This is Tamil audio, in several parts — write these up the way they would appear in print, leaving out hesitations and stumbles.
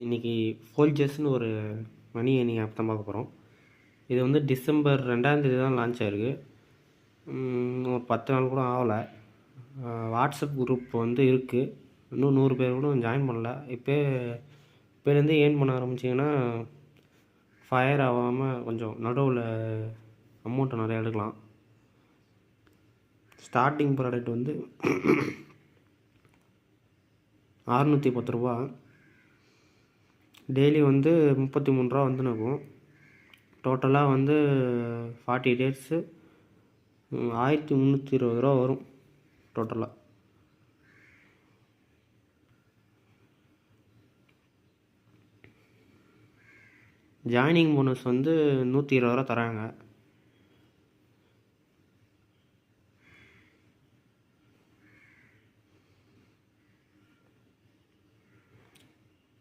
இன்றைக்கி ஃபோல்ஜர்ஸ்னு ஒரு மணி ஏர்னிங் ஆப் தான் பார்க்க போகிறோம். இது வந்து டிசம்பர் 2ஆம் தேதி தான் லான்ச் ஆயிருக்கு. ஒரு 10 நாள் கூட ஆகலை. வாட்ஸ்அப் குரூப் வந்து இருக்குது. இன்னும் 100 பேர் கூட ஜாயின் பண்ணல. இப்போலேருந்து ஏர்ன் பண்ண ஆரம்பிச்சிங்கன்னா ஃபயர் ஆகாமல் கொஞ்சம் நடுவில் அமௌண்ட்டை நிறையா எடுக்கலாம். ஸ்டார்டிங் ப்ராடக்ட் வந்து 610 ரூபா. டெய்லி வந்து 33 ரூபா வந்து இருக்கும். டோட்டலாக வந்து 40 டேட்ஸு 1320 ரூபா வரும் டோட்டலாக. ஜாயினிங் போனஸ் வந்து 120 ரூபா தராங்க.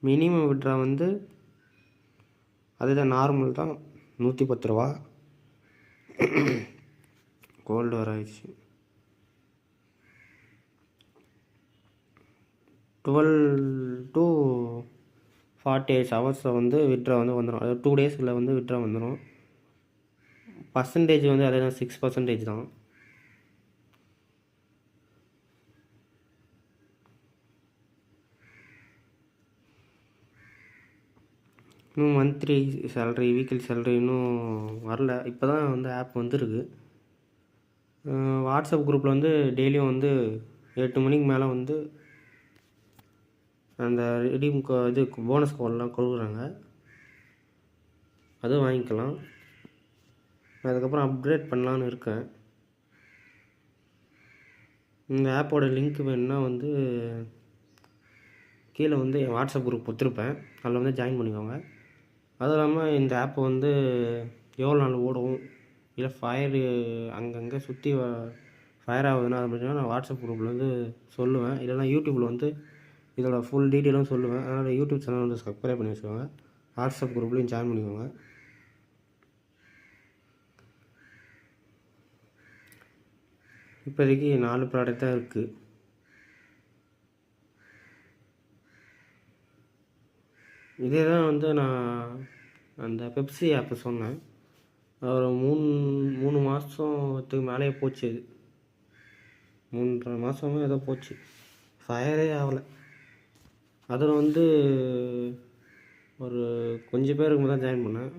மினிமம் விட்ரா வந்து அதுதான் நார்மல் தான் 110 ரூபா. கோல்டு வர ஆயிடுச்சு. 12 to 48 ஹவர்ஸில் வந்து விட்ரா வந்து வந்துடும். அது 2 டேஸில் வந்து விட்ரா வந்துடும். பர்சன்டேஜ் வந்து அதே தான், 6% தான். இன்னும் மந்த்லி சேலரி, வீக்லி சேலரி இன்னும் வரல. இப்போ தான் வந்து ஆப் வந்துருக்கு. வாட்ஸ்அப் குரூப்பில் வந்து டெய்லியும் வந்து 8 மணிக்கு மேலே வந்து அந்த ரெடீம் இது போனஸ் கோடெலாம் கொடுக்குறாங்க. அதுவும் வாங்கிக்கலாம். அதுக்கப்புறம் அப்கிரேட் பண்ணலான்னு இருக்கேன். இந்த ஆப்போட லிங்க் வேணுன்னா வந்து கீழே வந்து என் வாட்ஸ்அப் குரூப் கொடுத்துருப்பேன். அதில் வந்து ஜாயின் பண்ணிக்கோங்க. அதுவும் இல்லாமல் இந்த ஆப் வந்து எவ்வளோ நாள் ஓடும், இல்லை ஃபயர் அங்கங்கே சுற்றி ஃபயர் ஆகுதுன்னா அது பார்த்தீங்கன்னா நான் வாட்ஸ்அப் குரூப்பில் வந்து சொல்லுவேன். இல்லைனா யூடியூப்பில் வந்து இதோட ஃபுல் டீட்டெயிலும் சொல்லுவேன். அதனால் யூடியூப் சேனல் வந்து சப்ஸ்கிரைப் பண்ணி வச்சுக்கோங்க. வாட்ஸ்அப் குரூப்லேயும் ஜாயின் பண்ணிக்கோங்க. இப்போதைக்கு 4 ப்ராடக்ட் தான் இருக்குது. இதே தான் வந்து நான் அந்த பெப்சி ஆப்பை சொன்னேன். ஒரு 3 மாதத்துக்கு மேலேயே போச்சு. இது 3.5 மாதமே ஏதோ போச்சு, ஃபயரே ஆகலை. அதில் வந்து ஒரு கொஞ்சம் பேருக்கு தான் ஜாயின் பண்ணேன்.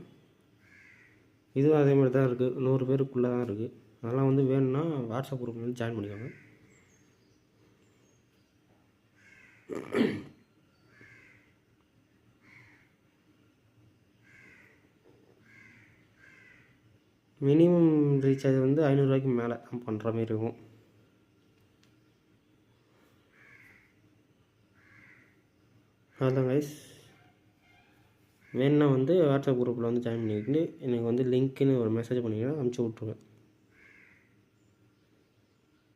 இதுவும் அதே மாதிரி தான் இருக்குது, 100 பேருக்குள்ளே தான் இருக்குது. அதெல்லாம் வந்து வேணும்னா வாட்ஸ்அப் குரூப்பில் வந்து ஜாயின் பண்ணிக்கோங்க. மினிமம் ரீசார்ஜ் வந்து 500 ரூபாய்க்கு மேலே தான் பண்ணுற மாதிரி இருக்கும். அதுதான் கைஸ். வேணுன்னா வந்து வாட்ஸ்அப் குரூப்பில் வந்து ஜாயின் பண்ணிக்கிட்டு எனக்கு வந்து லிங்க்குன்னு ஒரு மெசேஜ் பண்ணிங்கன்னா அனுப்பிச்சி விட்ருவேன்.